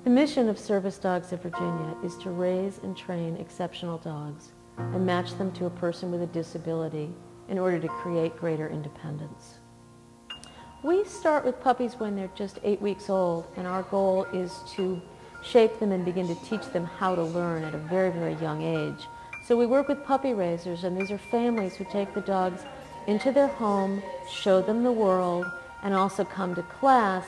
The mission of Service Dogs of Virginia is to raise and train exceptional dogs and match them to a person with a disability in order to create greater independence. We start with puppies when they're just 8 weeks old, and our goal is to shape them and begin to teach them how to learn at a very, very young age. So we work with puppy raisers, and these are families who take the dogs into their home, show them the world, and also come to class,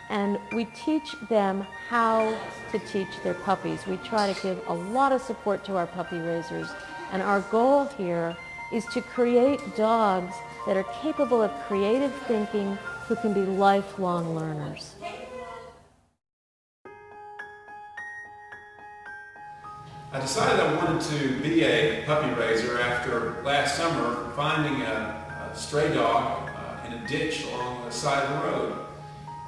and we teach them how to teach their puppies. We try to give a lot of support to our puppy raisers, and our goal here is to create dogs that are capable of creative thinking, who can be lifelong learners. I decided I wanted to be a puppy raiser after last summer finding a stray dog in a ditch along the side of the road.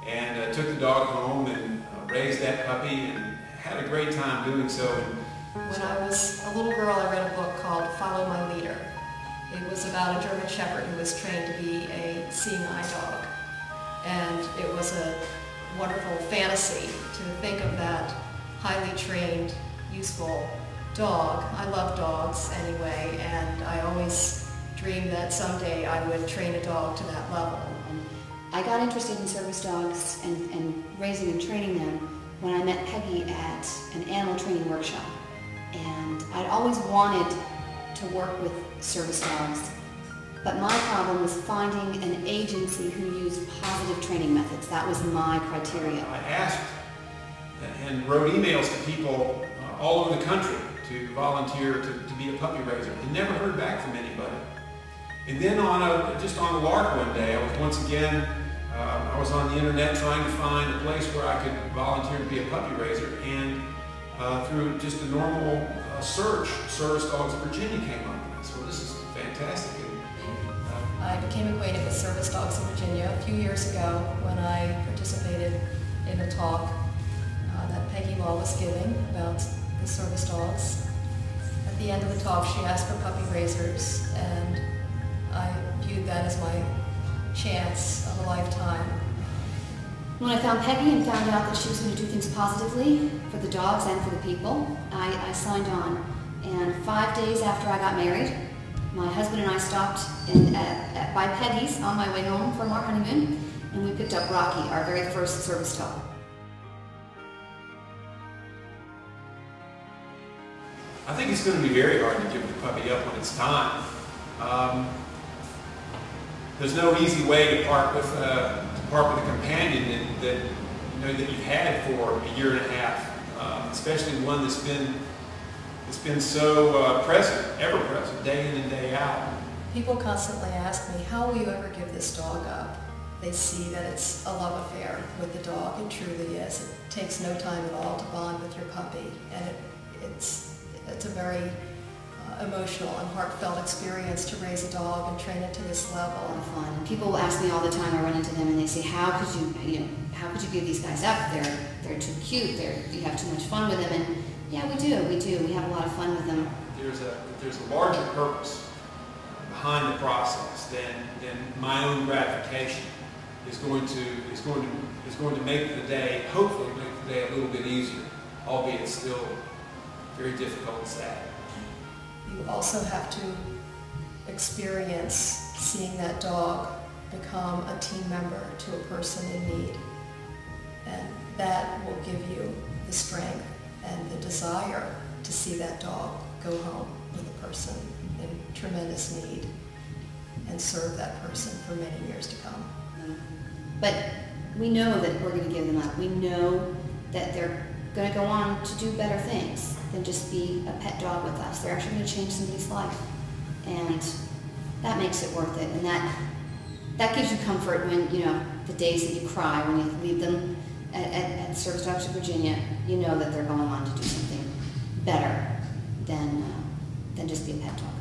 And I took the dog home and raised that puppy and had a great time doing so. When I was a little girl, I read a book called Follow My Leader. It was about a German Shepherd who was trained to be a seeing eye dog. And it was a wonderful fantasy to think of that highly trained, useful dog. I love dogs anyway, and I always dreamed that someday I would train a dog to that level. I got interested in service dogs and raising and training them when I met Peggy at an animal training workshop. And I'd always wanted to work with service dogs, but my problem was finding an agency who used positive training methods. That was my criteria. I asked and wrote emails to people all over the country to volunteer to be a puppy raiser, and never heard back from anybody. And then just on a lark one day, I was once again, I was on the internet trying to find a place where I could volunteer to be a puppy raiser, and through just a normal search, Service Dogs of Virginia came up, and I said, well, this is fantastic. I became acquainted with Service Dogs of Virginia a few years ago when I participated in a talk that Peggy Law was giving about the service dogs. At the end of the talk, she asked for puppy raisers, and I viewed that as my chance of a lifetime. When I found Peggy and found out that she was going to do things positively for the dogs and for the people, I signed on. And 5 days after I got married, my husband and I stopped by Peggy's on my way home from our honeymoon, and we picked up Rocky, our very first service dog. I think it's going to be very hard to give the puppy up when it's time. There's no easy way to part with a companion that you've had for a year and a half, especially one that's been so present, ever present, day in and day out. People constantly ask me, how will you ever give this dog up? They see that it's a love affair with the dog. It truly is. It takes no time at all to bond with your puppy, and it's a very emotional and heartfelt experience to raise a dog and train it to this level. A lot of fun. People ask me all the time. I run into them and they say, "How could you give these guys up? They're too cute. You have too much fun with them." And yeah, we do. We have a lot of fun with them. There's a larger purpose behind the process than my own gratification. Is going to make the day, hopefully make the day a little bit easier, albeit still very difficult and sad. You also have to experience seeing that dog become a team member to a person in need. And that will give you the strength and the desire to see that dog go home with a person in tremendous need and serve that person for many years to come. But we know that we're going to give them up. We know that they're going to go on to do better things than just be a pet dog with us. They're actually going to change somebody's life. And that makes it worth it. And that gives you comfort when, the days that you cry when you leave them at Service Dogs of Virginia, you know that they're going on to do something better than just be a pet dog.